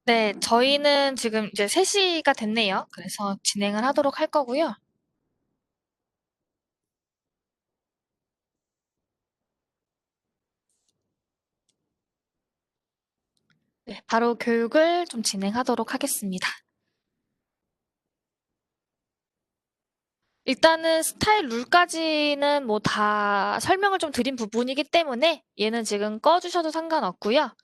네, 저희는 지금 이제 3시가 됐네요. 그래서 진행을 하도록 할 거고요. 네, 바로 교육을 좀 진행하도록 하겠습니다. 일단은 스타일 룰까지는 뭐 다 설명을 좀 드린 부분이기 때문에 얘는 지금 꺼주셔도 상관없고요.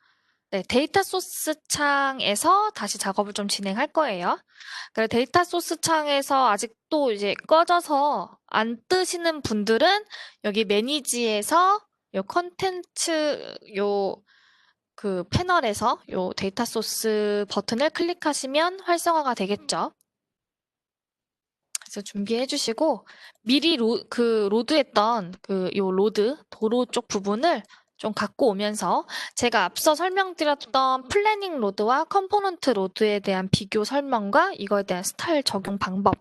네, 데이터 소스 창에서 다시 작업을 좀 진행할 거예요. 그리고 데이터 소스 창에서 아직도 이제 꺼져서 안 뜨시는 분들은 여기 매니지에서 요 컨텐츠 그 패널에서 요 데이터 소스 버튼을 클릭하시면 활성화가 되겠죠. 그래서 준비해 주시고 미리 로드했던 요 로드 도로 쪽 부분을 좀 갖고 오면서 제가 앞서 설명드렸던 플래닝 로드와 컴포넌트 로드에 대한 비교 설명과 이거에 대한 스타일 적용 방법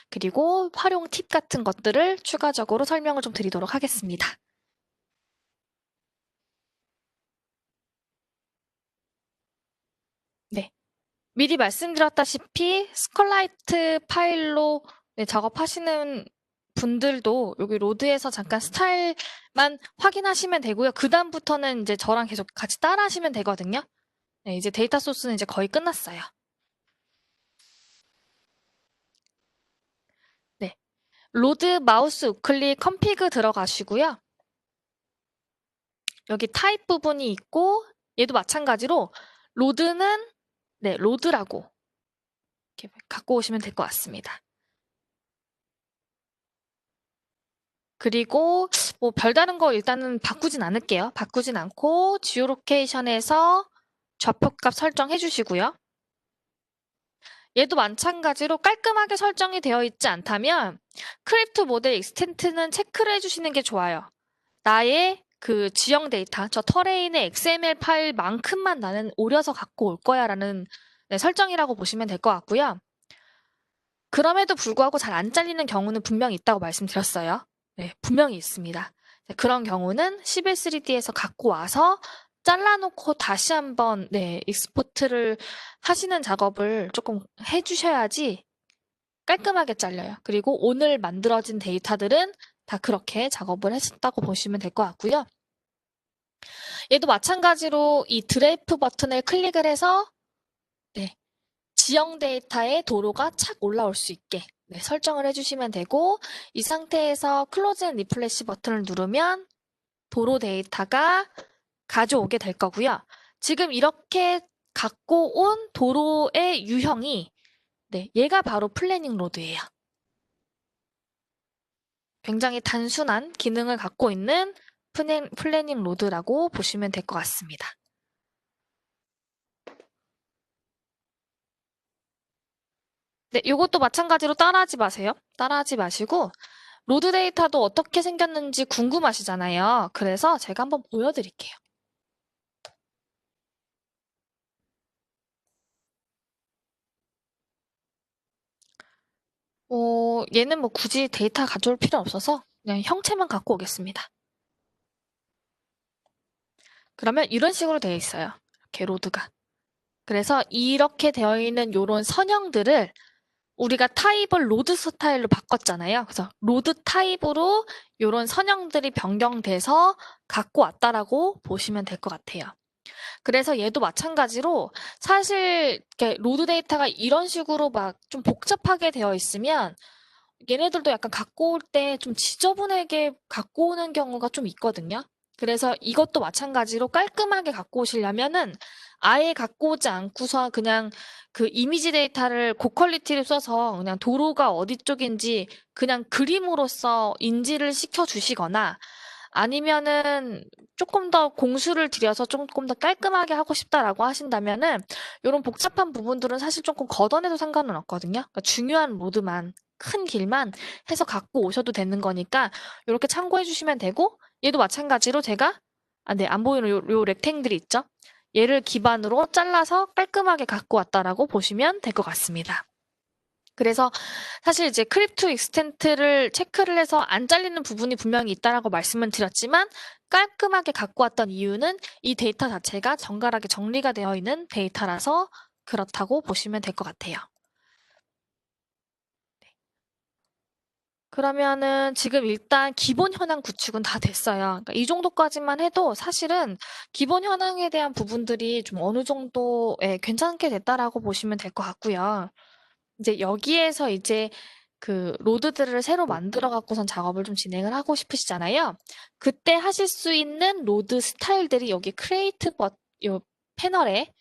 그리고 활용 팁 같은 것들을 추가적으로 설명을 좀 드리도록 하겠습니다. 네. 미리 말씀드렸다시피 스컬라이트 파일로 네, 작업하시는 분들도 여기 로드에서 잠깐 스타일만 확인하시면 되고요. 그 다음부터는 이제 저랑 계속 같이 따라 하시면 되거든요. 네, 이제 데이터 소스는 이제 거의 끝났어요. 네. 로드 마우스 우클릭 컴피그 들어가시고요. 여기 타입 부분이 있고 얘도 마찬가지로 로드는 네, 로드라고 이렇게 갖고 오시면 될 것 같습니다. 그리고 뭐 별다른 거 일단은 바꾸진 않을게요. 바꾸진 않고 지오로케이션에서 좌표값 설정해 주시고요. 얘도 마찬가지로 깔끔하게 설정이 되어 있지 않다면 크립트 모델 익스텐트는 체크를 해주시는 게 좋아요. 나의 그 지형 데이터, 저 터레인의 XML 파일만큼만 나는 오려서 갖고 올 거야 라는 네, 설정이라고 보시면 될 것 같고요. 그럼에도 불구하고 잘 안 잘리는 경우는 분명히 있다고 말씀드렸어요. 네, 분명히 있습니다. 네, 그런 경우는 11.3D에서 갖고 와서 잘라놓고 다시 한번 네, 익스포트를 하시는 작업을 조금 해주셔야지 깔끔하게 잘려요. 그리고 오늘 만들어진 데이터들은 다 그렇게 작업을 했었다고 보시면 될 것 같고요. 얘도 마찬가지로 이 드래프 버튼을 클릭을 해서 네, 지형 데이터의 도로가 착 올라올 수 있게 네, 설정을 해주시면 되고 이 상태에서 클로즈 앤 리플래시 버튼을 누르면 도로 데이터가 가져오게 될 거고요. 지금 이렇게 갖고 온 도로의 유형이 네, 얘가 바로 플래닝 로드예요. 굉장히 단순한 기능을 갖고 있는 플래닝 로드라고 보시면 될 것 같습니다. 네, 이것도 마찬가지로 따라하지 마세요. 따라하지 마시고 로드 데이터도 어떻게 생겼는지 궁금하시잖아요. 그래서 제가 한번 보여드릴게요. 얘는 뭐 굳이 데이터 가져올 필요 없어서 그냥 형체만 갖고 오겠습니다. 그러면 이런 식으로 되어 있어요. 이렇게 로드가. 그래서 이렇게 되어 있는 이런 선형들을 우리가 타입을 로드 스타일로 바꿨잖아요. 그래서 로드 타입으로 이런 선형들이 변경돼서 갖고 왔다라고 보시면 될 것 같아요. 그래서 얘도 마찬가지로 사실 이렇게 로드 데이터가 이런 식으로 막 좀 복잡하게 되어 있으면 얘네들도 약간 갖고 올 때 좀 지저분하게 갖고 오는 경우가 좀 있거든요. 그래서 이것도 마찬가지로 깔끔하게 갖고 오시려면은 아예 갖고 오지 않고서 그냥 그 이미지 데이터를 고퀄리티를 써서 그냥 도로가 어디 쪽인지 그냥 그림으로써 인지를 시켜 주시거나 아니면은 조금 더 공수를 들여서 조금 더 깔끔하게 하고 싶다라고 하신다면은 이런 복잡한 부분들은 사실 조금 걷어내도 상관은 없거든요. 그러니까 중요한 로드만 큰 길만 해서 갖고 오셔도 되는 거니까 이렇게 참고해 주시면 되고 얘도 마찬가지로 제가 네, 안 보이는 요 렉탱들이 있죠? 얘를 기반으로 잘라서 깔끔하게 갖고 왔다라고 보시면 될 것 같습니다. 그래서 사실 이제 크립트 익스텐트를 체크를 해서 안 잘리는 부분이 분명히 있다라고 말씀은 드렸지만 깔끔하게 갖고 왔던 이유는 이 데이터 자체가 정갈하게 정리가 되어 있는 데이터라서 그렇다고 보시면 될 것 같아요. 그러면은 지금 일단 기본 현황 구축은 다 됐어요. 그러니까 이 정도까지만 해도 사실은 기본 현황에 대한 부분들이 좀 어느 정도에 괜찮게 됐다라고 보시면 될 것 같고요. 이제 여기에서 이제 그 로드들을 새로 만들어 갖고선 작업을 좀 진행을 하고 싶으시잖아요. 그때 하실 수 있는 로드 스타일들이 여기 크리에이트 요 패널에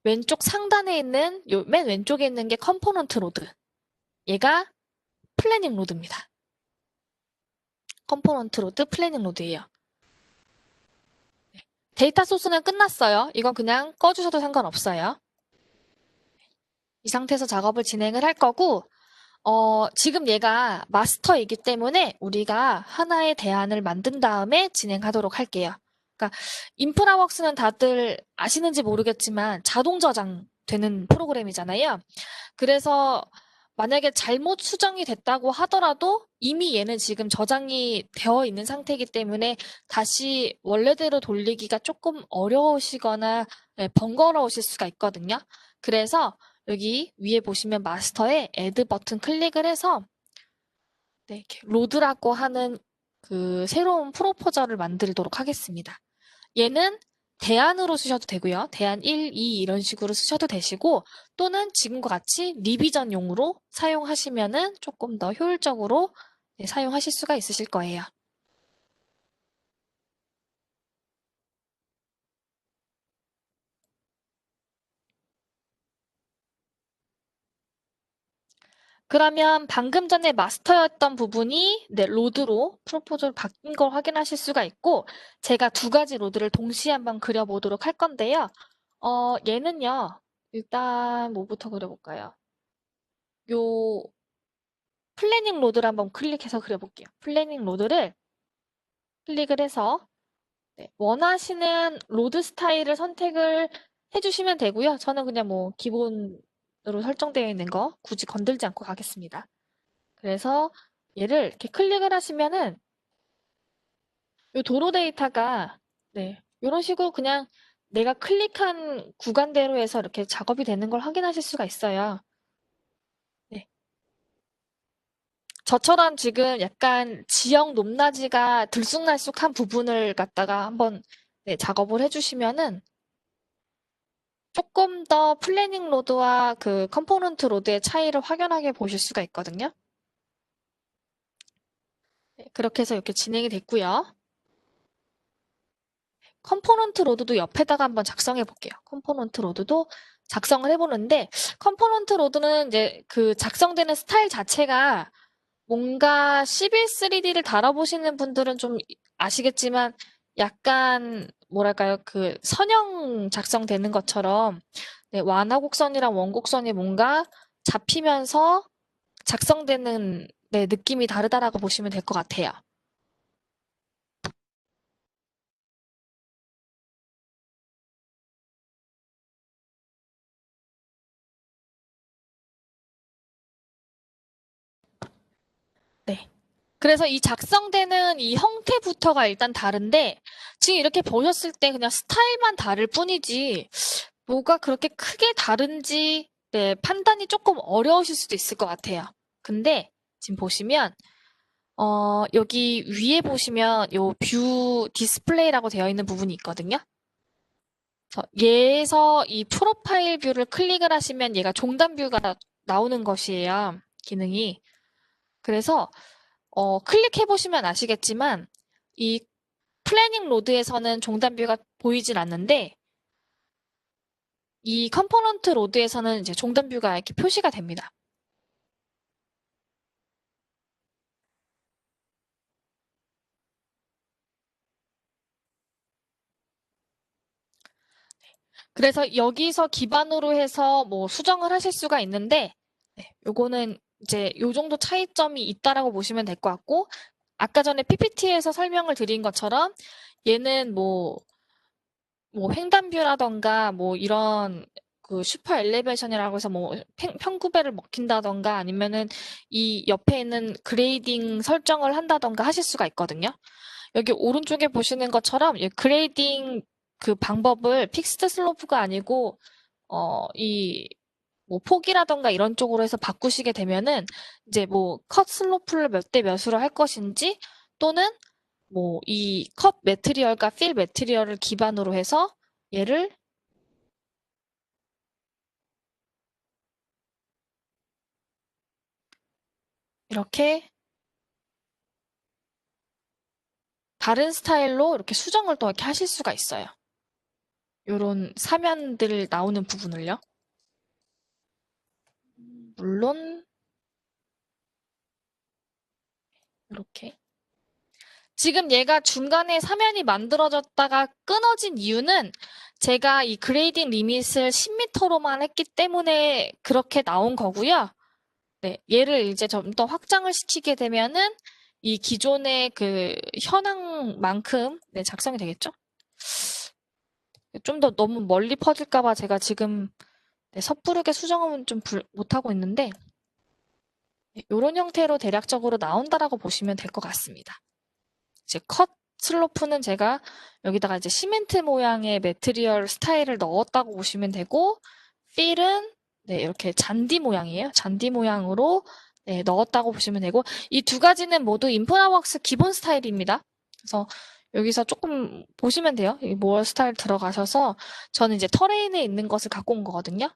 왼쪽 상단에 있는 요 맨 왼쪽에 있는 게 컴포넌트 로드. 얘가 플래닝 로드입니다. 컴포넌트 로드, 플래닝 로드예요. 데이터 소스는 끝났어요. 이건 그냥 꺼주셔도 상관없어요. 이 상태에서 작업을 진행을 할 거고, 지금 얘가 마스터이기 때문에 우리가 하나의 대안을 만든 다음에 진행하도록 할게요. 그러니까 인프라웍스는 다들 아시는지 모르겠지만 자동 저장되는 프로그램이잖아요. 그래서 만약에 잘못 수정이 됐다고 하더라도 이미 얘는 지금 저장이 되어 있는 상태이기 때문에 다시 원래대로 돌리기가 조금 어려우시거나 번거로우실 수가 있거든요. 그래서 여기 위에 보시면 마스터에 애드 버튼 클릭을 해서 이렇게 로드라고 하는 그 새로운 프로포저를 만들도록 하겠습니다. 얘는 대안으로 쓰셔도 되고요. 대안 1, 2 이런 식으로 쓰셔도 되시고 또는 지금과 같이 리비전용으로 사용하시면은 조금 더 효율적으로 사용하실 수가 있으실 거예요. 그러면 방금 전에 마스터였던 부분이 로드로 프로포즈로 바뀐 걸 확인하실 수가 있고 제가 두 가지 로드를 동시에 한번 그려보도록 할 건데요. 얘는요. 일단 뭐부터 그려볼까요? 요 플래닝 로드를 한번 클릭해서 그려볼게요. 플래닝 로드를 클릭을 해서 원하시는 로드 스타일을 선택을 해주시면 되고요. 저는 그냥 뭐 기본으로 설정되어 있는 거 굳이 건들지 않고 가겠습니다. 그래서 얘를 이렇게 클릭을 하시면은 이 도로 데이터가 이런 식으로 그냥 내가 클릭한 구간대로 해서 이렇게 작업이 되는 걸 확인하실 수가 있어요. 네. 저처럼 지금 약간 지형 높낮이가 들쑥날쑥한 부분을 갖다가 한번 작업을 해주시면은 조금 더 플래닝 로드와 그 컴포넌트 로드의 차이를 확연하게 보실 수가 있거든요. 그렇게 해서 이렇게 진행이 됐고요. 컴포넌트 로드도 옆에다가 한번 작성해 볼게요. 컴포넌트 로드도 작성을 해보는데 컴포넌트 로드는 이제 그 작성되는 스타일 자체가 뭔가 11-3D를 다뤄보시는 분들은 좀 아시겠지만 약간 뭐랄까요 그 선형 작성되는 것처럼 완화곡선이랑 원곡선이 뭔가 잡히면서 작성되는 느낌이 다르다라고 보시면 될 것 같아요. 네. 그래서 이 작성되는 이 형태부터가 일단 다른데 지금 이렇게 보셨을 때 그냥 스타일만 다를 뿐이지 뭐가 그렇게 크게 다른지 판단이 조금 어려우실 수도 있을 것 같아요. 근데 지금 보시면 여기 위에 보시면 요 뷰 디스플레이라고 되어 있는 부분이 있거든요. 얘에서 이 프로파일 뷰를 클릭을 하시면 얘가 종단 뷰가 나오는 것이에요. 기능이. 그래서 클릭해 보시면 아시겠지만 이 플래닝 로드에서는 종단 뷰가 보이진 않는데 이 컴포넌트 로드에서는 이제 종단 뷰가 이렇게 표시가 됩니다. 그래서 여기서 기반으로 해서 뭐 수정을 하실 수가 있는데 요거는 이제 요 정도 차이점이 있다라고 보시면 될 것 같고 아까 전에 PPT에서 설명을 드린 것처럼 얘는 뭐 횡단뷰라던가 뭐 이런 그 슈퍼 엘리베이션이라고 해서 뭐 편구배를 먹힌다던가 아니면은 이 옆에 있는 그레이딩 설정을 한다던가 하실 수가 있거든요. 여기 오른쪽에 보시는 것처럼 그레이딩 그 방법을 픽스드 슬로프가 아니고 뭐 폭이라던가 이런 쪽으로 해서 바꾸시게 되면은 이제 뭐 컷 슬로프를 몇 대 몇으로 할 것인지 또는 뭐 이 컷 매트리얼과 필 매트리얼을 기반으로 해서 얘를 이렇게 다른 스타일로 이렇게 수정을 또 이렇게 하실 수가 있어요. 요런 사면들 나오는 부분을요. 물론 이렇게 지금 얘가 중간에 사면이 만들어졌다가 끊어진 이유는 제가 이 그레이딩 리밋을 10m로만 했기 때문에 그렇게 나온 거고요. 네, 얘를 이제 좀 더 확장을 시키게 되면은 이 기존의 그 현황만큼 네, 작성이 되겠죠? 좀 더 너무 멀리 퍼질까 봐 제가 지금 네, 섣부르게 수정은 좀 못하고 있는데 이런 형태로 대략적으로 나온다라고 보시면 될 것 같습니다. 이제 컷 슬로프는 제가 여기다가 이제 시멘트 모양의 매트리얼 스타일을 넣었다고 보시면 되고 필은 네, 이렇게 잔디 모양이에요. 잔디 모양으로 네, 넣었다고 보시면 되고 이 두 가지는 모두 인프라웍스 기본 스타일입니다. 그래서 여기서 조금 보시면 돼요. 이 모어 스타일 들어가셔서 저는 이제 터레인에 있는 것을 갖고 온 거거든요.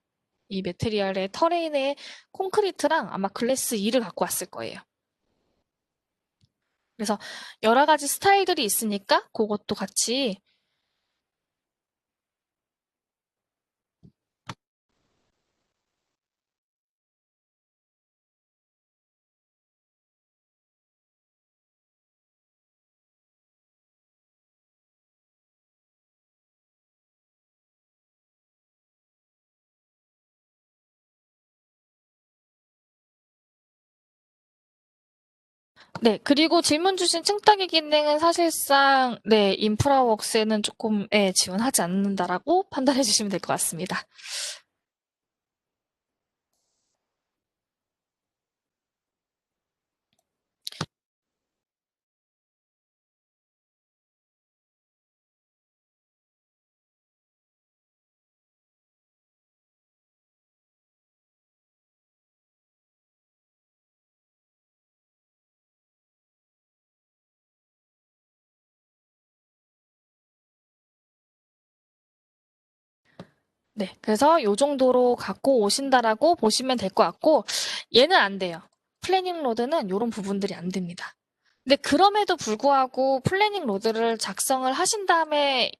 이 매트리얼의 터레인에 콘크리트랑 아마 글래스 2를 갖고 왔을 거예요. 그래서 여러 가지 스타일들이 있으니까 그것도 같이 네, 그리고 질문 주신 층따기 기능은 사실상 네, 인프라웍스에는 조금 지원하지 않는다라고 판단해 주시면 될 것 같습니다. 네, 그래서 이 정도로 갖고 오신다라고 보시면 될 것 같고 얘는 안 돼요. 플래닝 로드는 이런 부분들이 안 됩니다. 근데 그럼에도 불구하고 플래닝 로드를 작성을 하신 다음에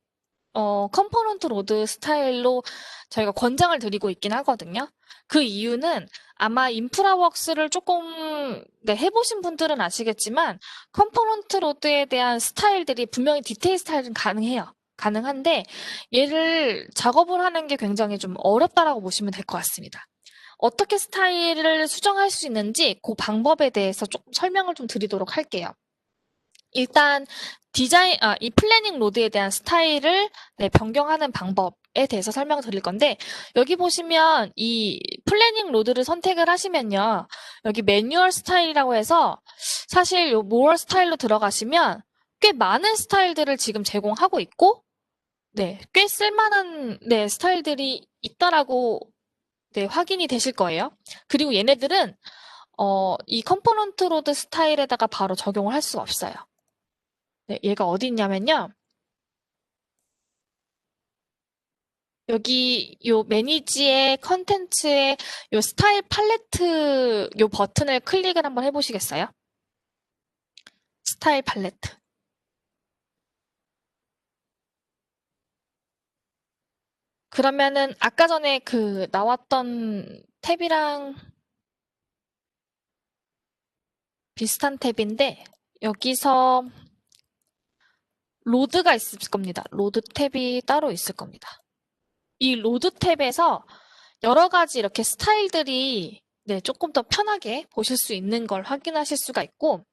컴포넌트 로드 스타일로 저희가 권장을 드리고 있긴 하거든요. 그 이유는 아마 인프라웍스를 조금 네, 해보신 분들은 아시겠지만 컴포넌트 로드에 대한 스타일들이 분명히 디테일 스타일은 가능해요. 가능한데 얘를 작업을 하는 게 굉장히 좀 어렵다라고 보시면 될 것 같습니다. 어떻게 스타일을 수정할 수 있는지 그 방법에 대해서 조금 설명을 좀 드리도록 할게요. 일단 이 플래닝 로드에 대한 스타일을 네, 변경하는 방법에 대해서 설명을 드릴 건데 여기 보시면 이 플래닝 로드를 선택을 하시면요. 여기 매뉴얼 스타일이라고 해서 사실 요 모어 스타일로 들어가시면 꽤 많은 스타일들을 지금 제공하고 있고 네, 꽤 쓸만한 네, 스타일들이 있다라고 네, 확인이 되실 거예요. 그리고 얘네들은 이 컴포넌트 로드 스타일에다가 바로 적용을 할 수가 없어요. 네, 얘가 어디 있냐면요. 여기 요 매니지의 컨텐츠의 요 스타일 팔레트 요 버튼을 클릭을 한번 해보시겠어요? 스타일 팔레트. 그러면은 아까 전에 그 나왔던 탭이랑 비슷한 탭인데 여기서 로드가 있을 겁니다. 로드 탭이 따로 있을 겁니다. 이 로드 탭에서 여러 가지 이렇게 스타일들이 네, 조금 더 편하게 보실 수 있는 걸 확인하실 수가 있고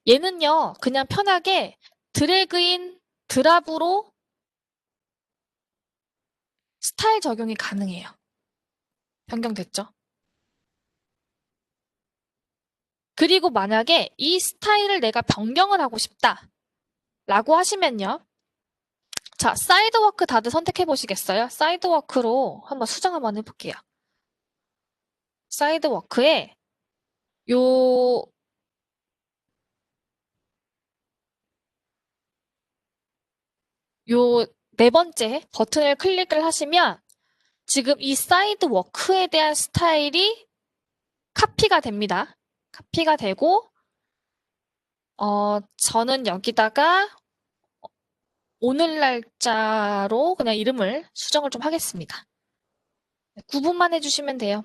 얘는요, 그냥 편하게 드래그인 드랍으로 스타일 적용이 가능해요. 변경됐죠? 그리고 만약에 이 스타일을 내가 변경을 하고 싶다 라고 하시면요. 자, 사이드워크 다들 선택해 보시겠어요? 사이드워크로 한번 수정 한번 해볼게요. 사이드워크에 요 네 번째 버튼을 클릭을 하시면 지금 이 사이드 워크에 대한 스타일이 카피가 됩니다. 카피가 되고, 저는 여기다가 오늘 날짜로 그냥 이름을 수정을 좀 하겠습니다. 구분만 해주시면 돼요.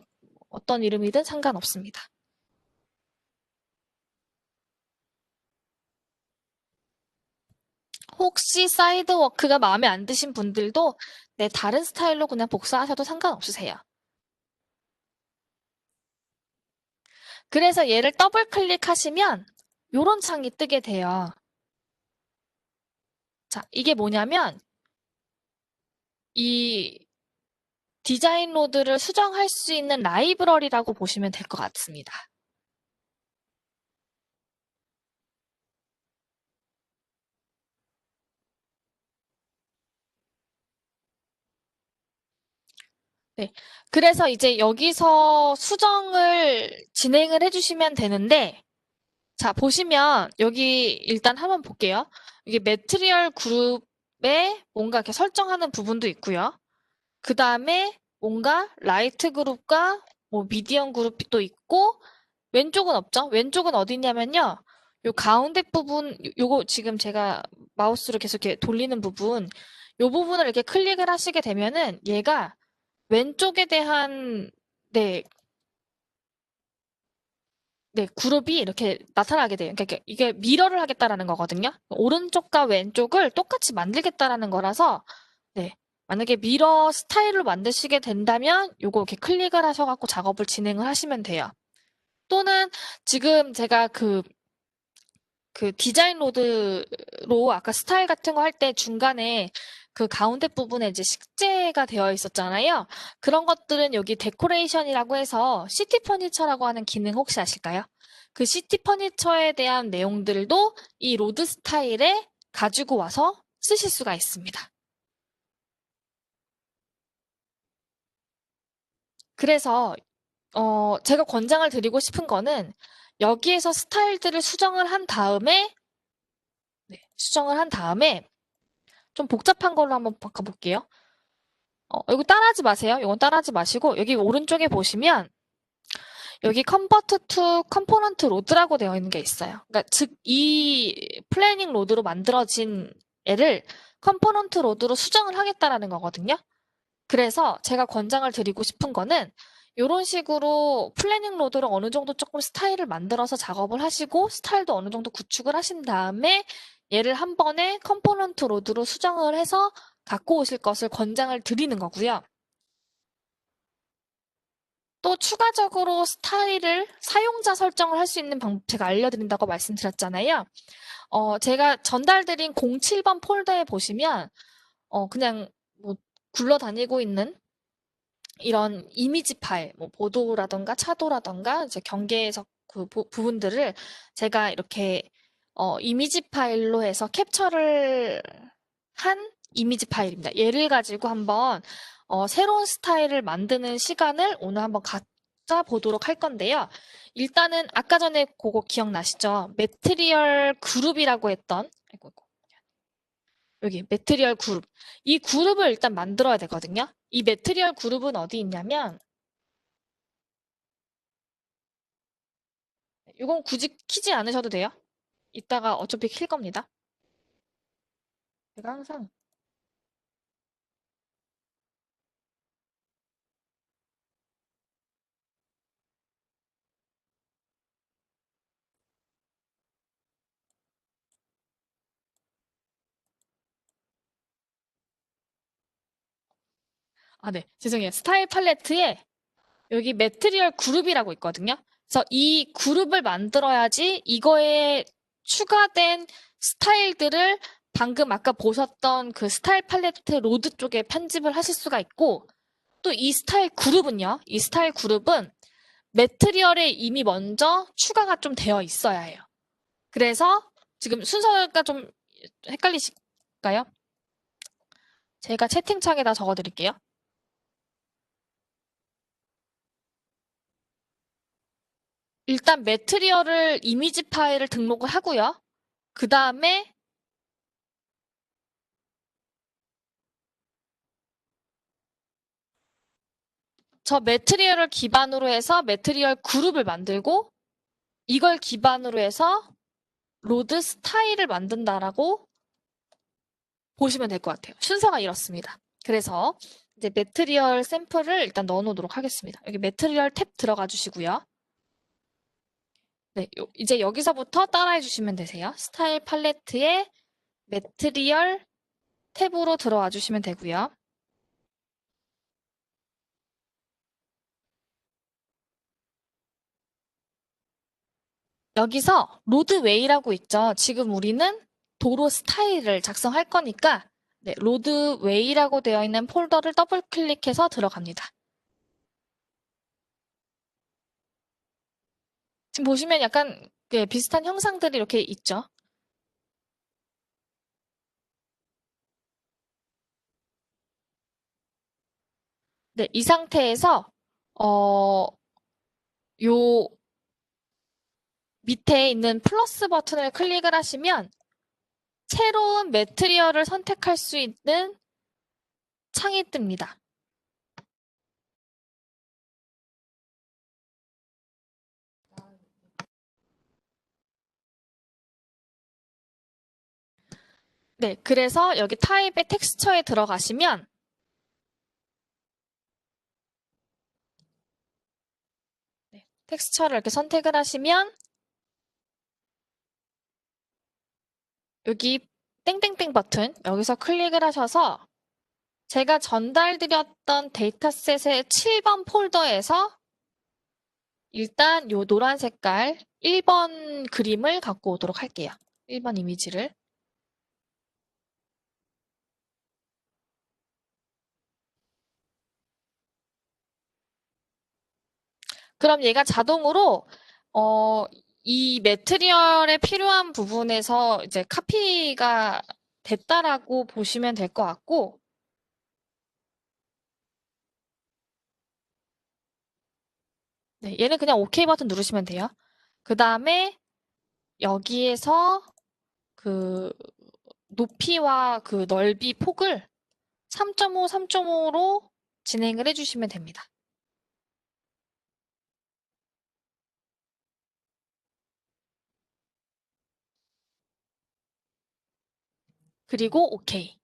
어떤 이름이든 상관없습니다. 혹시 사이드 워크가 마음에 안 드신 분들도 다른 스타일로 그냥 복사하셔도 상관없으세요. 그래서 얘를 더블 클릭하시면 이런 창이 뜨게 돼요. 자, 이게 뭐냐면 이 디자인 로드를 수정할 수 있는 라이브러리라고 보시면 될 것 같습니다. 네. 그래서 이제 여기서 수정을 진행을 해주시면 되는데, 자, 보시면 여기 일단 한번 볼게요. 이게 매트리얼 그룹에 뭔가 이렇게 설정하는 부분도 있고요. 그 다음에 뭔가 라이트 그룹과 뭐 미디엄 그룹이 또 있고, 왼쪽은 없죠? 왼쪽은 어디 있냐면요. 요 가운데 부분, 요거 지금 제가 마우스로 계속 이렇게 돌리는 부분, 요 부분을 이렇게 클릭을 하시게 되면은 얘가 왼쪽에 대한 네, 네, 그룹이 이렇게 나타나게 돼요. 그러니까 이게 미러를 하겠다라는 거거든요. 오른쪽과 왼쪽을 똑같이 만들겠다라는 거라서 네. 만약에 미러 스타일로 만드시게 된다면 요거 이렇게 클릭을 하셔갖고 작업을 진행을 하시면 돼요. 또는 지금 제가 그 디자인 로드로 아까 스타일 같은 거 할 때 중간에 그 가운데 부분에 이제 식재가 되어 있었잖아요. 그런 것들은 여기 데코레이션이라고 해서 시티 퍼니처라고 하는 기능 혹시 아실까요? 그 시티 퍼니처에 대한 내용들도 이 로드 스타일에 가지고 와서 쓰실 수가 있습니다. 그래서 제가 권장을 드리고 싶은 거는 여기에서 스타일들을 수정을 한 다음에 수정을 한 다음에 좀 복잡한 걸로 한번 바꿔볼게요. 이거 따라하지 마세요. 이건 따라하지 마시고 여기 오른쪽에 보시면 여기 컨버트 투 컴포넌트 로드라고 되어 있는 게 있어요. 그러니까 즉 이 플래닝 로드로 만들어진 애를 컴포넌트 로드로 수정을 하겠다라는 거거든요. 그래서 제가 권장을 드리고 싶은 거는 이런 식으로 플래닝 로드로 어느 정도 조금 스타일을 만들어서 작업을 하시고 스타일도 어느 정도 구축을 하신 다음에 얘를 한 번에 컴포넌트 로드로 수정을 해서 갖고 오실 것을 권장을 드리는 거고요. 또 추가적으로 스타일을 사용자 설정을 할 수 있는 방법 제가 알려드린다고 말씀드렸잖아요. 제가 전달드린 07번 폴더에 보시면 그냥 뭐 굴러다니고 있는 이런 이미지 파일, 뭐 보도라던가 차도라던가 이제 경계에서 그 부분들을 제가 이렇게 이미지 파일로 해서 캡처를 한 이미지 파일입니다. 얘를 가지고 한번 새로운 스타일을 만드는 시간을 오늘 한번 갖자 보도록 할 건데요. 일단은 아까 전에 그거 기억나시죠? 매트리얼 그룹이라고 했던 아이고, 아이고. 여기 매트리얼 그룹. 이 그룹을 일단 만들어야 되거든요. 이 매트리얼 그룹은 어디 있냐면 이건 굳이 키지 않으셔도 돼요. 이따가 어차피 킬 겁니다. 제가 항상 네. 죄송해요. 스타일 팔레트에 여기 매트리얼 그룹이라고 있거든요. 그래서 이 그룹을 만들어야지 이거에 추가된 스타일들을 방금 아까 보셨던 그 스타일 팔레트 로드 쪽에 편집을 하실 수가 있고 또 이 스타일 그룹은요. 이 스타일 그룹은 매트리얼에 이미 먼저 추가가 좀 되어 있어야 해요. 그래서 지금 순서가 좀 헷갈리실까요? 제가 채팅창에다 적어드릴게요. 일단 매트리얼을 이미지 파일을 등록을 하고요. 그 다음에 저 매트리얼을 기반으로 해서 매트리얼 그룹을 만들고 이걸 기반으로 해서 로드 스타일을 만든다라고 보시면 될 것 같아요. 순서가 이렇습니다. 그래서 이제 매트리얼 샘플을 일단 넣어 놓도록 하겠습니다. 여기 매트리얼 탭 들어가 주시고요. 네, 이제 여기서부터 따라해 주시면 되세요. 스타일 팔레트에 매트리얼 탭으로 들어와 주시면 되고요. 여기서 로드웨이라고 있죠. 지금 우리는 도로 스타일을 작성할 거니까 네, 로드웨이라고 되어 있는 폴더를 더블 클릭해서 들어갑니다. 지금 보시면 약간 네, 비슷한 형상들이 이렇게 있죠. 네, 이 상태에서 요 밑에 있는 플러스 버튼을 클릭을 하시면 새로운 매트리얼을 선택할 수 있는 창이 뜹니다. 네, 그래서 여기 타입의 텍스처에 들어가시면 네, 텍스처를 이렇게 선택을 하시면 여기 땡땡땡 버튼 여기서 클릭을 하셔서 제가 전달드렸던 데이터셋의 7번 폴더에서 일단 요 노란 색깔 1번 그림을 갖고 오도록 할게요. 1번 이미지를. 그럼 얘가 자동으로 이 매트리얼에 필요한 부분에서 이제 카피가 됐다라고 보시면 될 것 같고 네, 얘는 그냥 OK 버튼 누르시면 돼요. 그 다음에 여기에서 그 높이와 그 넓이 폭을 3.5, 3.5로 진행을 해주시면 됩니다. 그리고 OK.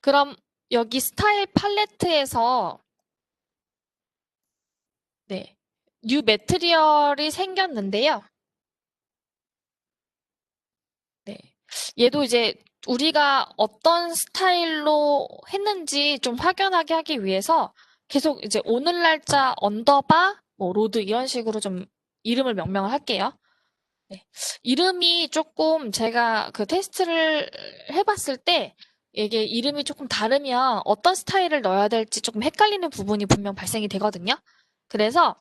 그럼 여기 스타일 팔레트에서 네, 뉴 매트리얼이 생겼는데요. 네. 얘도 이제 우리가 어떤 스타일로 했는지 좀 확연하게 하기 위해서 계속 이제 오늘 날짜 언더바 뭐 로드 이런 식으로 좀 이름을 명명을 할게요. 네. 이름이 조금 제가 그 테스트를 해봤을 때 이게 이름이 조금 다르면 어떤 스타일을 넣어야 될지 조금 헷갈리는 부분이 분명 발생이 되거든요. 그래서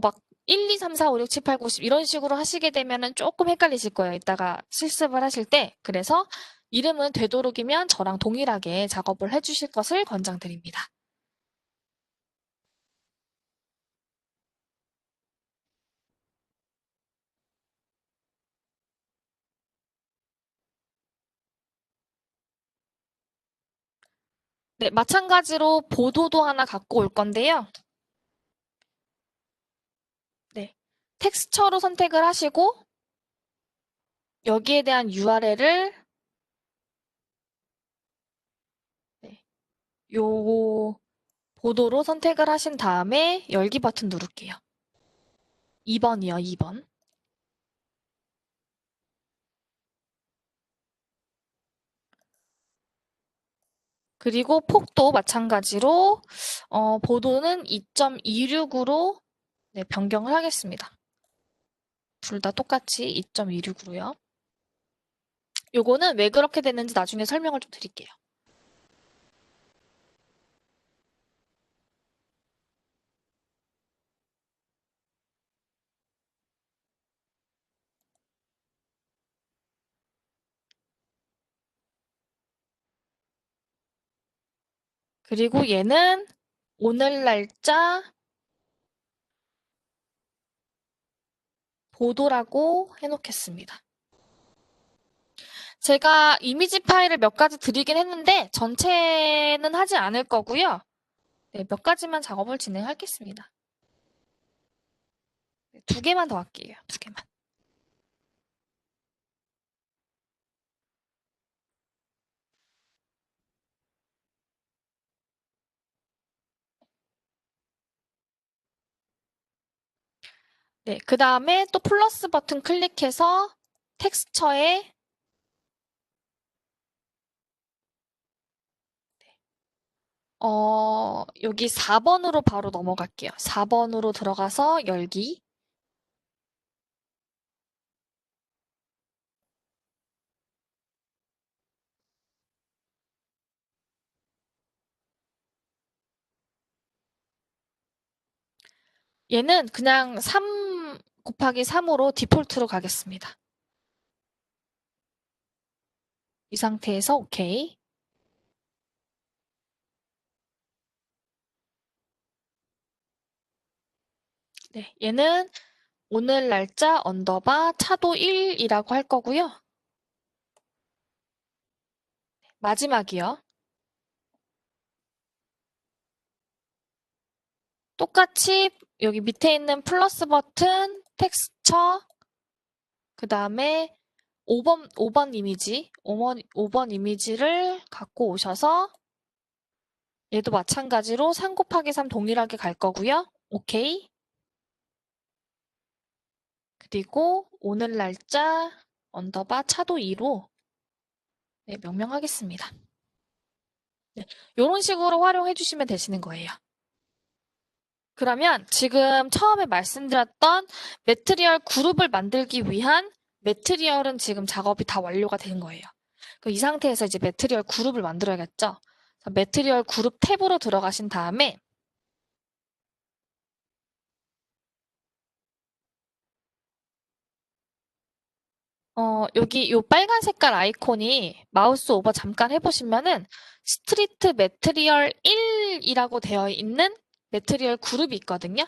막 1, 2, 3, 4, 5, 6, 7, 8, 9, 10 이런 식으로 하시게 되면은 조금 헷갈리실 거예요. 이따가 실습을 하실 때. 그래서 이름은 되도록이면 저랑 동일하게 작업을 해주실 것을 권장드립니다. 네, 마찬가지로 보도도 하나 갖고 올 건데요. 네, 텍스처로 선택을 하시고 여기에 대한 URL을 네, 요 보도로 선택을 하신 다음에 열기 버튼 누를게요. 2번이요, 2번. 그리고 폭도 마찬가지로 보도는 2.26으로 네, 변경을 하겠습니다. 둘 다 똑같이 2.26으로요. 요거는 왜 그렇게 됐는지 나중에 설명을 좀 드릴게요. 그리고 얘는 오늘 날짜 보도라고 해놓겠습니다. 제가 이미지 파일을 몇 가지 드리긴 했는데 전체는 하지 않을 거고요. 네, 몇 가지만 작업을 진행하겠습니다. 두 개만 더 할게요. 두 개만. 네, 그 다음에 또 플러스 버튼 클릭해서 텍스처에 여기 4번으로 바로 넘어갈게요. 4번으로 들어가서 열기. 얘는 그냥 3 곱하기 3으로 디폴트로 가겠습니다. 이 상태에서 오케이. 네, 얘는 오늘 날짜 언더바 차도 1이라고 할 거고요. 마지막이요. 똑같이 여기 밑에 있는 플러스 버튼, 텍스처, 그 다음에 5번 이미지, 5번 이미지를 갖고 오셔서 얘도 마찬가지로 3 곱하기 3 동일하게 갈 거고요. 오케이. 그리고 오늘 날짜 언더바 차도 2로 네, 명명하겠습니다. 네, 이런 식으로 활용해 주시면 되시는 거예요. 그러면 지금 처음에 말씀드렸던 매트리얼 그룹을 만들기 위한 매트리얼은 지금 작업이 다 완료가 된 거예요. 이 상태에서 이제 매트리얼 그룹을 만들어야겠죠. 매트리얼 그룹 탭으로 들어가신 다음에 여기 요 빨간 색깔 아이콘이 마우스 오버 잠깐 해보시면은 스트리트 매트리얼 1이라고 되어 있는 매트리얼 그룹이 있거든요.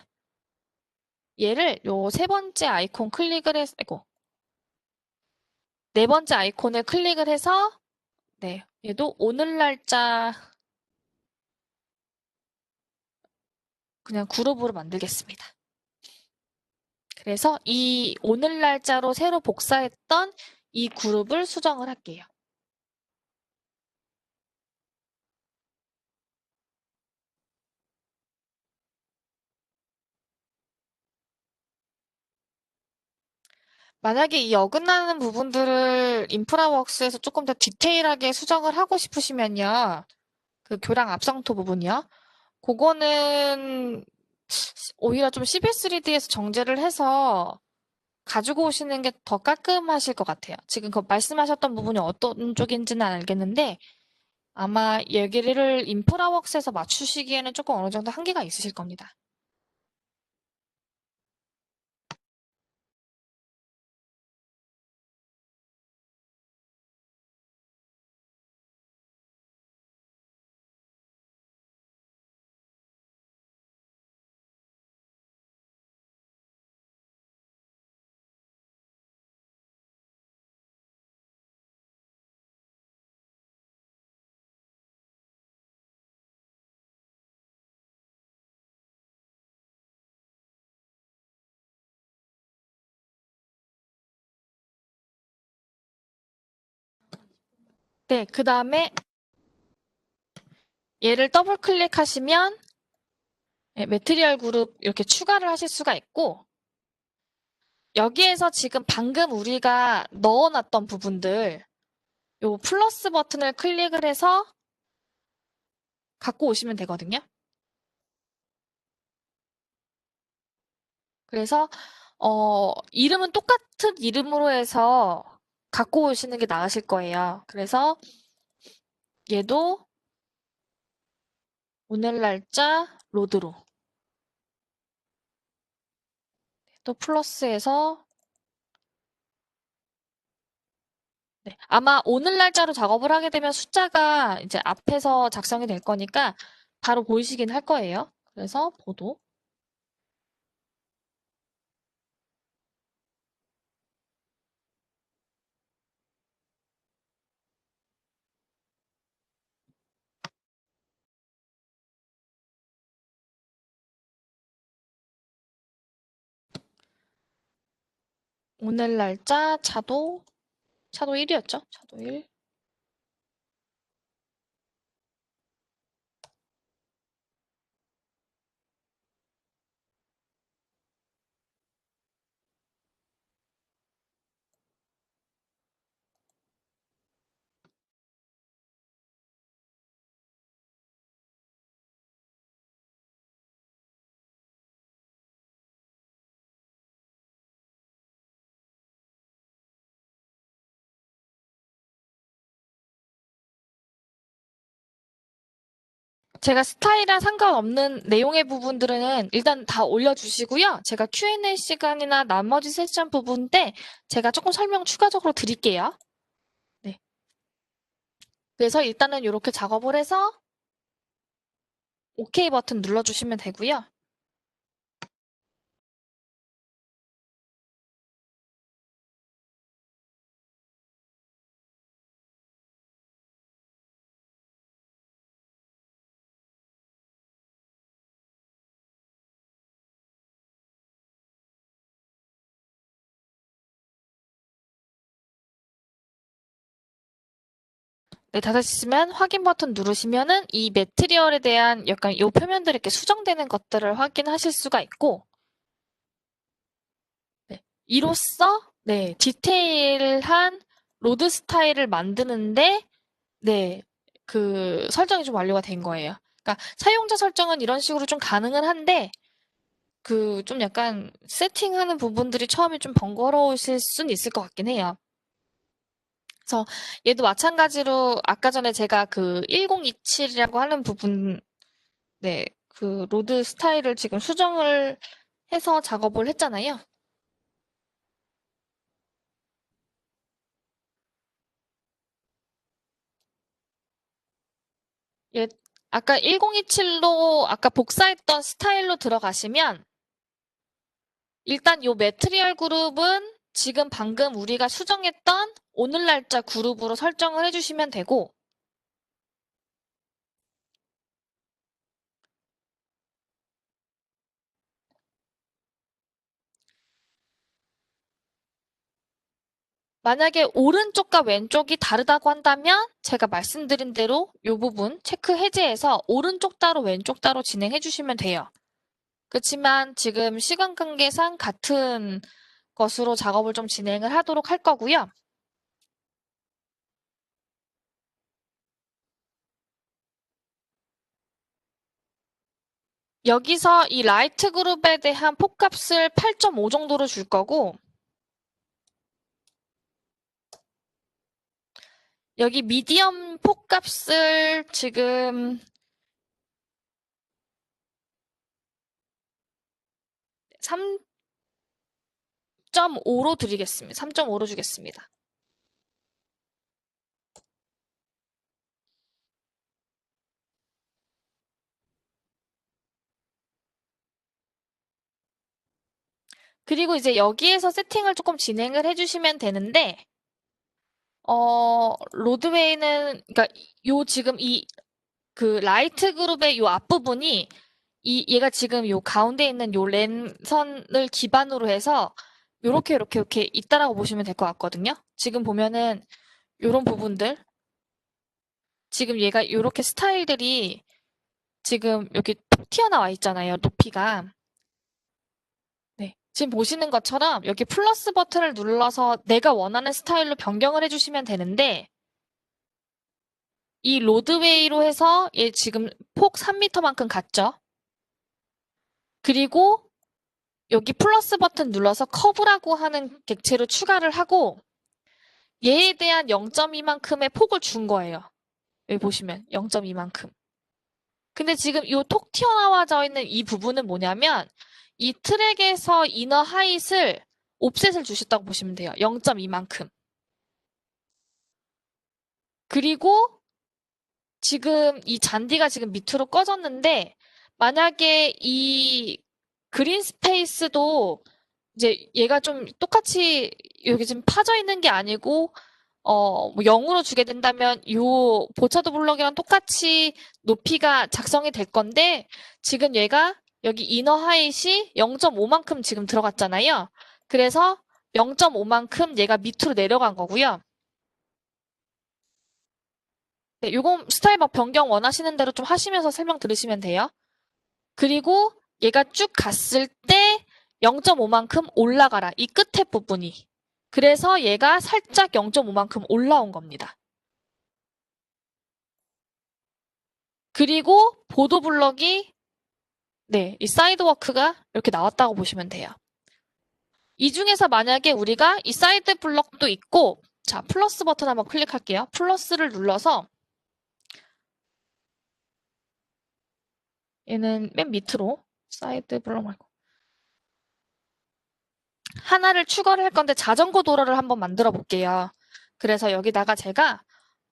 얘를 요 세 번째 아이콘 클릭을 해서, 아이고, 네 번째 아이콘을 클릭을 해서, 네, 얘도 오늘 날짜 그냥 그룹으로 만들겠습니다. 그래서 이 오늘 날짜로 새로 복사했던 이 그룹을 수정을 할게요. 만약에 이 어긋나는 부분들을 인프라웍스에서 조금 더 디테일하게 수정을 하고 싶으시면요. 그 교량 앞성토 부분이요. 그거는 오히려 좀 CB3D에서 정제를 해서 가지고 오시는 게 더 깔끔하실 것 같아요. 지금 그 말씀하셨던 부분이 어떤 쪽인지는 알겠는데 아마 얘기를 인프라웍스에서 맞추시기에는 조금 어느 정도 한계가 있으실 겁니다. 네, 그 다음에 얘를 더블 클릭하시면 매트리얼 그룹 이렇게 추가를 하실 수가 있고 여기에서 지금 방금 우리가 넣어놨던 부분들 요 플러스 버튼을 클릭을 해서 갖고 오시면 되거든요. 그래서 이름은 똑같은 이름으로 해서 갖고 오시는 게 나으실 거예요. 그래서 얘도 오늘 날짜 로드로 또 플러스해서 네, 아마 오늘 날짜로 작업을 하게 되면 숫자가 이제 앞에서 작성이 될 거니까 바로 보이시긴 할 거예요. 그래서 보도. 오늘 날짜 차도 1이었죠? 차도 1. 제가 스타일이랑 상관없는 내용의 부분들은 일단 다 올려주시고요. 제가 Q&A 시간이나 나머지 세션 부분 때 제가 조금 설명 추가적으로 드릴게요. 네. 그래서 일단은 이렇게 작업을 해서 OK 버튼 눌러주시면 되고요. 네, 다 되셨으면 확인 버튼 누르시면은 이 매트리얼에 대한 약간 요 표면들이 이렇게 수정되는 것들을 확인하실 수가 있고, 네, 이로써 네, 디테일한 로드 스타일을 만드는데 네, 그 설정이 좀 완료가 된 거예요. 그러니까 사용자 설정은 이런 식으로 좀 가능은 한데 그 좀 약간 세팅하는 부분들이 처음에 좀 번거로우실 수는 있을 것 같긴 해요. 그래서 얘도 마찬가지로 아까 전에 제가 그 1027이라고 하는 부분, 네, 그 로드 스타일을 지금 수정을 해서 작업을 했잖아요. 얘 아까 1027로 아까 복사했던 스타일로 들어가시면 일단 요 매트리얼 그룹은 지금 방금 우리가 수정했던 오늘 날짜 그룹으로 설정을 해주시면 되고 만약에 오른쪽과 왼쪽이 다르다고 한다면 제가 말씀드린 대로 이 부분 체크 해제해서 오른쪽 따로 왼쪽 따로 진행해 주시면 돼요. 그렇지만 지금 시간 관계상 같은 것으로 작업을 좀 진행을 하도록 할 거고요. 여기서 이 라이트 그룹에 대한 폭값을 8.5 정도로 줄 거고 여기 미디엄 폭값을 지금 3.5로 드리겠습니다. 3.5로 주겠습니다. 그리고 이제 여기에서 세팅을 조금 진행을 해주시면 되는데, 로드웨이는, 그러니까 요 지금 그 라이트 그룹의 요 앞부분이 얘가 지금 요 가운데 있는 요 랜선을 기반으로 해서 요렇게 있다라고 보시면 될 것 같거든요. 지금 보면은 요런 부분들, 지금 얘가 요렇게 스타일들이 지금 여기 톡 튀어나와 있잖아요. 높이가. 네. 지금 보시는 것처럼 여기 플러스 버튼을 눌러서 내가 원하는 스타일로 변경을 해주시면 되는데 이 로드웨이로 해서 얘 지금 폭 3m만큼 갔죠. 그리고 여기 플러스 버튼 눌러서 커브라고 하는 객체로 추가를 하고 얘에 대한 0.2만큼의 폭을 준 거예요. 여기 보시면 0.2만큼. 근데 지금 이 톡 튀어나와져 있는 이 부분은 뭐냐면 이 트랙에서 이너 하잇을 옵셋을 주셨다고 보시면 돼요. 0.2만큼. 그리고 지금 이 잔디가 지금 밑으로 꺼졌는데 만약에 이 그린 스페이스도 이제 얘가 좀 똑같이 여기 지금 파져 있는 게 아니고 뭐 0으로 주게 된다면 요 보차도 블럭이랑 똑같이 높이가 작성이 될 건데 지금 얘가 여기 이너 하잇이 0.5만큼 지금 들어갔잖아요. 그래서 0.5만큼 얘가 밑으로 내려간 거고요. 네, 요거 스타일 막 변경 원하시는 대로 좀 하시면서 설명 들으시면 돼요. 그리고 얘가 쭉 갔을 때 0.5만큼 올라가라. 이 끝에 부분이. 그래서 얘가 살짝 0.5만큼 올라온 겁니다. 그리고 보도 블럭이 네, 이 사이드 워크가 이렇게 나왔다고 보시면 돼요. 이 중에서 만약에 우리가 이 사이드 블럭도 있고 자, 플러스 버튼 한번 클릭할게요. 플러스를 눌러서 얘는 맨 밑으로 사이드 블럭 말고 하나를 추가를 할 건데 자전거 도로를 한번 만들어 볼게요. 그래서 여기다가 제가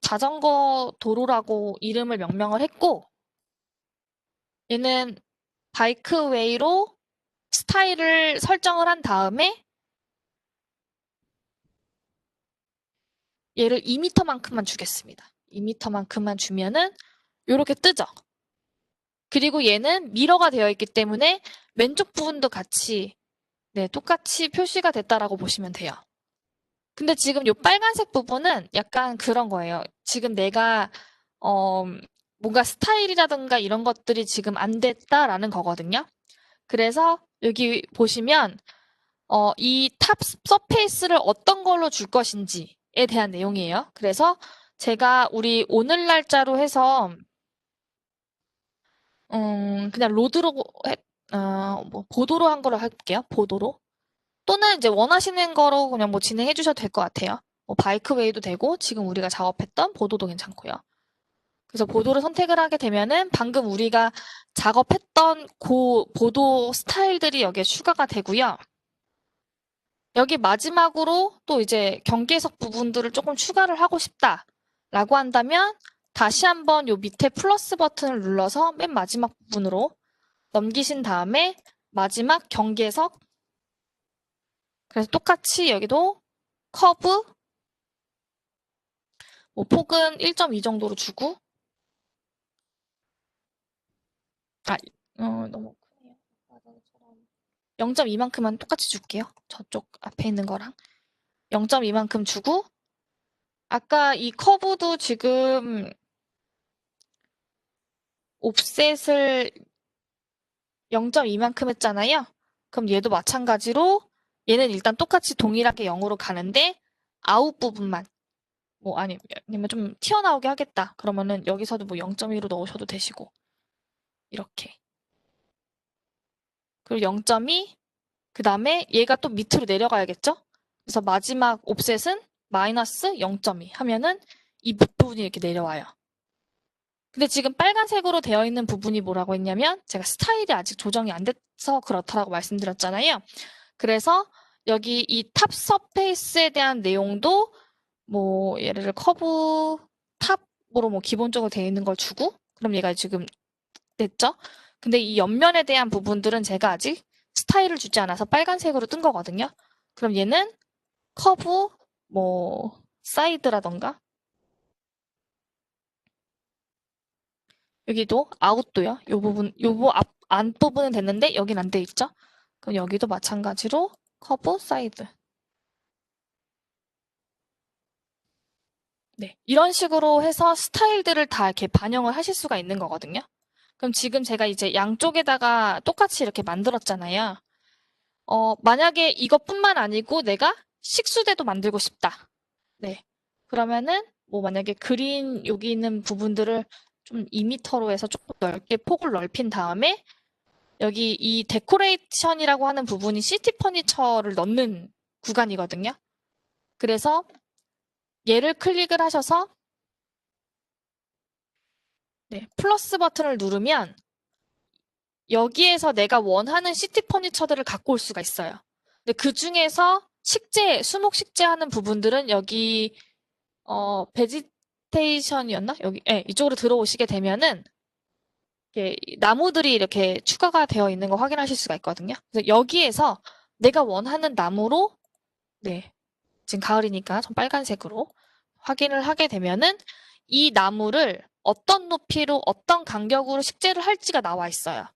자전거 도로라고 이름을 명명을 했고 얘는 바이크웨이로 스타일을 설정을 한 다음에 얘를 2m만큼만 주겠습니다. 2m만큼만 주면은 이렇게 뜨죠. 그리고 얘는 미러가 되어 있기 때문에 왼쪽 부분도 같이 네, 똑같이 표시가 됐다라고 보시면 돼요. 근데 지금 이 빨간색 부분은 약간 그런 거예요. 지금 내가 뭔가 스타일이라든가 이런 것들이 지금 안 됐다라는 거거든요. 그래서 여기 보시면 이 탑 서페이스를 어떤 걸로 줄 것인지에 대한 내용이에요. 그래서 제가 우리 오늘 날짜로 해서 그냥 로드로 뭐 보도로 한 거로 할게요. 보도로. 또는 이제 원하시는 거로 그냥 뭐 진행해 주셔도 될 것 같아요. 뭐 바이크웨이도 되고 지금 우리가 작업했던 보도도 괜찮고요. 그래서 보도를 선택을 하게 되면은 방금 우리가 작업했던 보도 스타일들이 여기에 추가가 되고요. 여기 마지막으로 또 이제 경계석 부분들을 조금 추가를 하고 싶다라고 한다면 다시 한번 요 밑에 플러스 버튼을 눌러서 맨 마지막 부분으로 넘기신 다음에 마지막 경계석 그래서 똑같이 여기도 커브 뭐 폭은 1.2 정도로 주고 너무 크네요. 0.2만큼만 똑같이 줄게요. 저쪽 앞에 있는 거랑 0.2만큼 주고 아까 이 커브도 지금 옵셋을 0.2만큼 했잖아요. 그럼 얘도 마찬가지로 얘는 일단 똑같이 동일하게 0으로 가는데 아웃 부분만 뭐 아니면 좀 튀어나오게 하겠다. 그러면은 여기서도 뭐 0.2로 넣으셔도 되시고 이렇게 그리고 0.2 그 다음에 얘가 또 밑으로 내려가야겠죠? 그래서 마지막 옵셋은 마이너스 0.2 하면은 이 부분이 이렇게 내려와요. 근데 지금 빨간색으로 되어 있는 부분이 뭐라고 했냐면 제가 스타일이 아직 조정이 안 돼서 그렇다라고 말씀드렸잖아요. 그래서 여기 이 탑 서페이스에 대한 내용도 뭐 예를 들어 커브 탑으로 뭐 기본적으로 되어 있는 걸 주고 그럼 얘가 지금 됐죠? 근데 이 옆면에 대한 부분들은 제가 아직 스타일을 주지 않아서 빨간색으로 뜬 거거든요. 그럼 얘는 커브 뭐 사이드라던가 여기도 아웃도요. 요 부분 안 부분은 됐는데 여긴 안 돼 있죠? 그럼 여기도 마찬가지로 커브 사이드. 네, 이런 식으로 해서 스타일들을 다 이렇게 반영을 하실 수가 있는 거거든요. 그럼 지금 제가 이제 양쪽에다가 똑같이 이렇게 만들었잖아요. 만약에 이것뿐만 아니고 내가 식수대도 만들고 싶다. 네. 그러면은 뭐 만약에 그린 여기 있는 부분들을 좀 2m로 해서 조금 넓게 폭을 넓힌 다음에 여기 이 데코레이션이라고 하는 부분이 시티 퍼니처를 넣는 구간이거든요. 그래서 얘를 클릭을 하셔서 네, 플러스 버튼을 누르면 여기에서 내가 원하는 시티 퍼니처들을 갖고 올 수가 있어요. 근데 그 중에서 수목 식재하는 부분들은 여기 베지테이블 스테이션이었나? 여기, 예, 이쪽으로 들어오시게 되면은 이렇게 나무들이 이렇게 추가가 되어 있는 거 확인하실 수가 있거든요. 그래서 여기에서 내가 원하는 나무로, 네, 지금 가을이니까 전 빨간색으로 확인을 하게 되면은 이 나무를 어떤 높이로 어떤 간격으로 식재를 할지가 나와 있어요.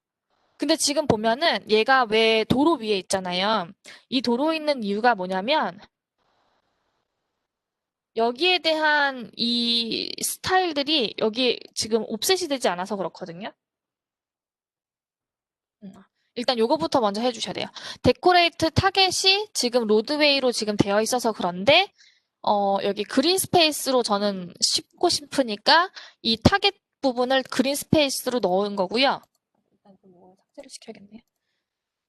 근데 지금 보면은 얘가 왜 도로 위에 있잖아요. 이 도로에 있는 이유가 뭐냐면 여기에 대한 이 스타일들이 여기 지금 옵셋이 되지 않아서 그렇거든요. 음. 일단 요거부터 먼저 해주셔야 돼요. 데코레이트 타겟이 지금 로드웨이로 지금 되어 있어서 그런데 여기 그린 스페이스로 저는 씹고 싶으니까 이 타겟 부분을 그린 스페이스로 넣은 거고요. 일단 좀 이거 삭제를 시켜야겠네요.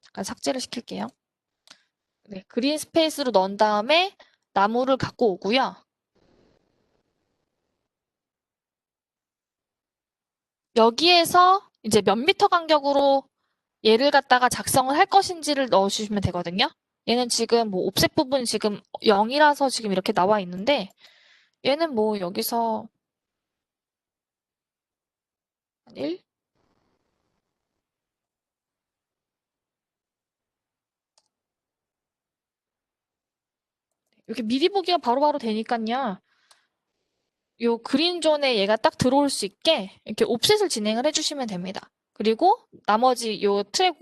잠깐 삭제를 시킬게요. 네, 그린 스페이스로 넣은 다음에 나무를 갖고 오고요. 여기에서 이제 몇 미터 간격으로 얘를 갖다가 작성을 할 것인지를 넣어주시면 되거든요. 얘는 지금 뭐 옵셋 부분 지금 0이라서 지금 이렇게 나와 있는데 얘는 뭐 여기서 한 1? 이렇게 미리 보기가 바로바로 되니까요. 요 그린존에 얘가 딱 들어올 수 있게 이렇게 옵셋을 진행을 해주시면 됩니다. 그리고 나머지 요 트랙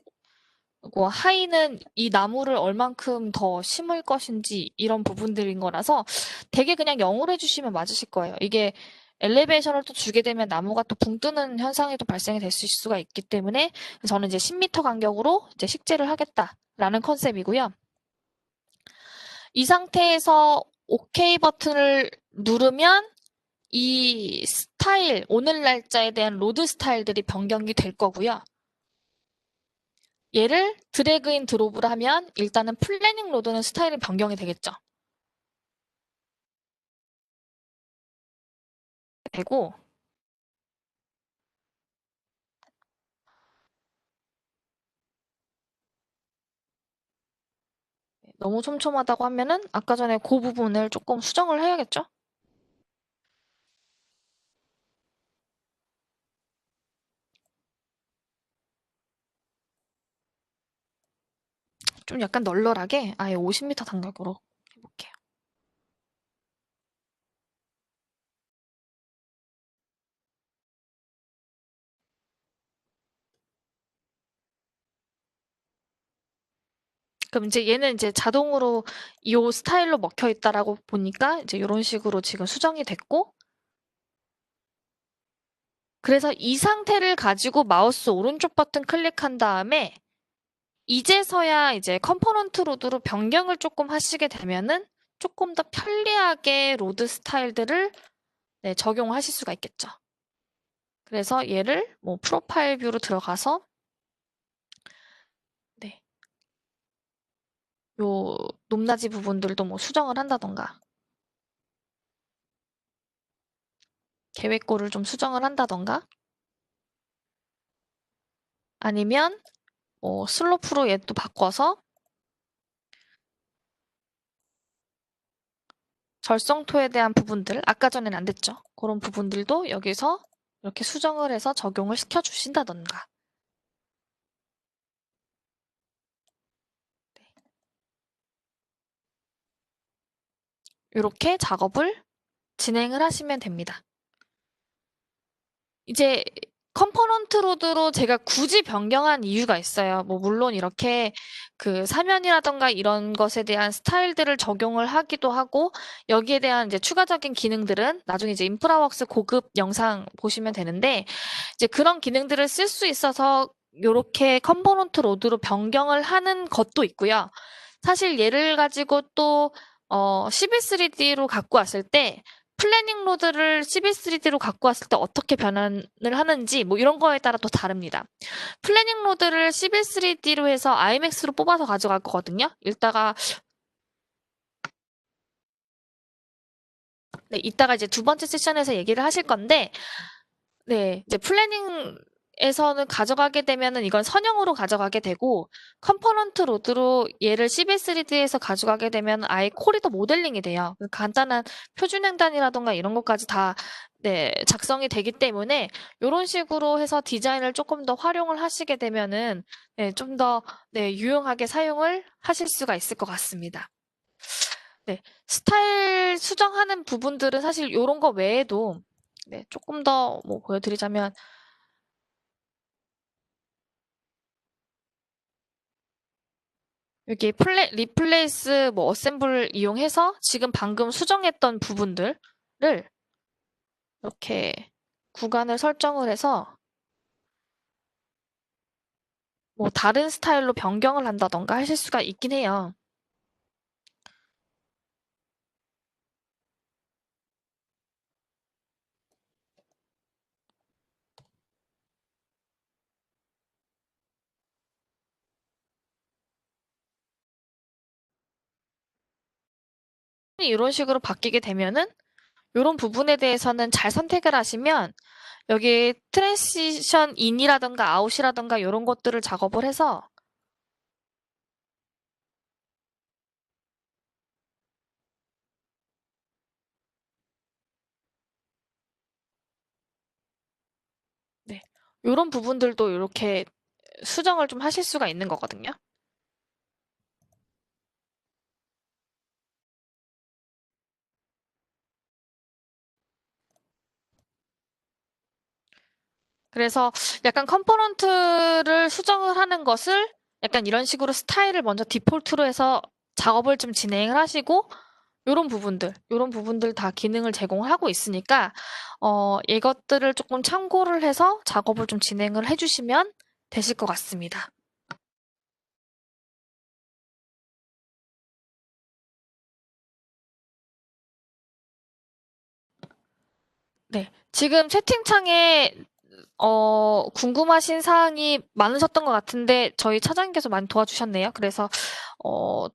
하이는 이 나무를 얼만큼 더 심을 것인지 이런 부분들인 거라서 되게 그냥 0으로 해주시면 맞으실 거예요. 이게 엘리베이션을 또 주게 되면 나무가 또 붕 뜨는 현상이 또 발생이 될 수가 있기 때문에 저는 이제 10m 간격으로 이제 식재를 하겠다라는 컨셉이고요. 이 상태에서 OK 버튼을 누르면 이 스타일, 오늘 날짜에 대한 로드 스타일들이 변경이 될 거고요. 얘를 드래그인 드롭을 하면 일단은 플래닝 로드는 스타일이 변경이 되겠죠. 되고 너무 촘촘하다고 하면은 아까 전에 그 부분을 조금 수정을 해야겠죠? 좀 약간 널널하게 아예 50m 간격으로 해볼게요. 그럼 이제 얘는 이제 자동으로 이 스타일로 먹혀 있다라고 보니까 이제 이런 식으로 지금 수정이 됐고 그래서 이 상태를 가지고 마우스 오른쪽 버튼 클릭한 다음에 이제서야 이제 컴포넌트 로드로 변경을 조금 하시게 되면은 조금 더 편리하게 로드 스타일들을 네, 적용하실 수가 있겠죠. 그래서 얘를 뭐 프로파일 뷰로 들어가서 네, 요 높낮이 부분들도 뭐 수정을 한다던가 계획고를 좀 수정을 한다던가 아니면 뭐 슬로프로 얘도 바꿔서 절성토에 대한 부분들 아까 전엔 안 됐죠. 그런 부분들도 여기서 이렇게 수정을 해서 적용을 시켜 주신다던가 이렇게 작업을 진행을 하시면 됩니다. 이제 컴포넌트 로드로 제가 굳이 변경한 이유가 있어요. 뭐 물론 이렇게 그 사면이라던가 이런 것에 대한 스타일들을 적용을 하기도 하고 여기에 대한 이제 추가적인 기능들은 나중에 이제 인프라웍스 고급 영상 보시면 되는데 이제 그런 기능들을 쓸 수 있어서 요렇게 컴포넌트 로드로 변경을 하는 것도 있고요. 사실 얘를 가지고 또 11.3D로 갖고 왔을 때 플래닝 로드를 CB3D로 갖고 왔을 때 어떻게 변환을 하는지 뭐 이런 거에 따라 또 다릅니다. 플래닝 로드를 CB3D로 해서 IMAX로 뽑아서 가져갈 거거든요. 이따가 이제 두 번째 세션에서 얘기를 하실 건데 네, 이제 플래닝 에서는 가져가게 되면은 이건 선형으로 가져가게 되고 컴포넌트 로드로 얘를 CBS3D에서 가져가게 되면 아예 코리도 모델링이 돼요. 간단한 표준 횡단이라던가 이런 것까지 다 네, 작성이 되기 때문에 이런 식으로 해서 디자인을 조금 더 활용을 하시게 되면은 네, 좀 더 네, 유용하게 사용을 하실 수가 있을 것 같습니다. 네, 스타일 수정하는 부분들은 사실 이런 거 외에도 네, 조금 더 뭐 보여드리자면 여기 리플레이스 뭐 어셈블 이용해서 지금 방금 수정했던 부분들을 이렇게 구간을 설정을 해서 뭐 다른 스타일로 변경을 한다던가 하실 수가 있긴 해요. 이런 식으로 바뀌게 되면은 이런 부분에 대해서는 잘 선택을 하시면 여기 트랜시션 인이라던가 아웃이라던가 이런 것들을 작업을 해서 네, 이런 부분들도 이렇게 수정을 좀 하실 수가 있는 거거든요. 그래서 약간 컴포넌트를 수정을 하는 것을 약간 이런 식으로 스타일을 먼저 디폴트로 해서 작업을 좀 진행을 하시고 요런 부분들 다 기능을 제공하고 있으니까 이것들을 조금 참고를 해서 작업을 좀 진행을 해주시면 되실 것 같습니다. 네, 지금 채팅창에 궁금하신 사항이 많으셨던 것 같은데 저희 차장님께서 많이 도와주셨네요. 그래서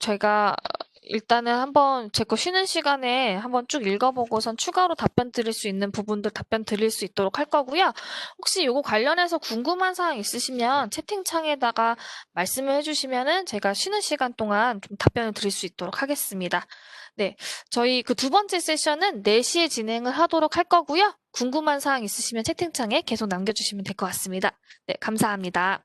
제가 일단은 한번 제 거 쉬는 시간에 한번 쭉 읽어보고선 추가로 답변 드릴 수 있는 부분들 답변 드릴 수 있도록 할 거고요. 혹시 요거 관련해서 궁금한 사항 있으시면 채팅창에다가 말씀을 해주시면은 제가 쉬는 시간 동안 좀 답변을 드릴 수 있도록 하겠습니다. 네, 저희 그 두 번째 세션은 4시에 진행을 하도록 할 거고요. 궁금한 사항 있으시면 채팅창에 계속 남겨주시면 될 것 같습니다. 네, 감사합니다.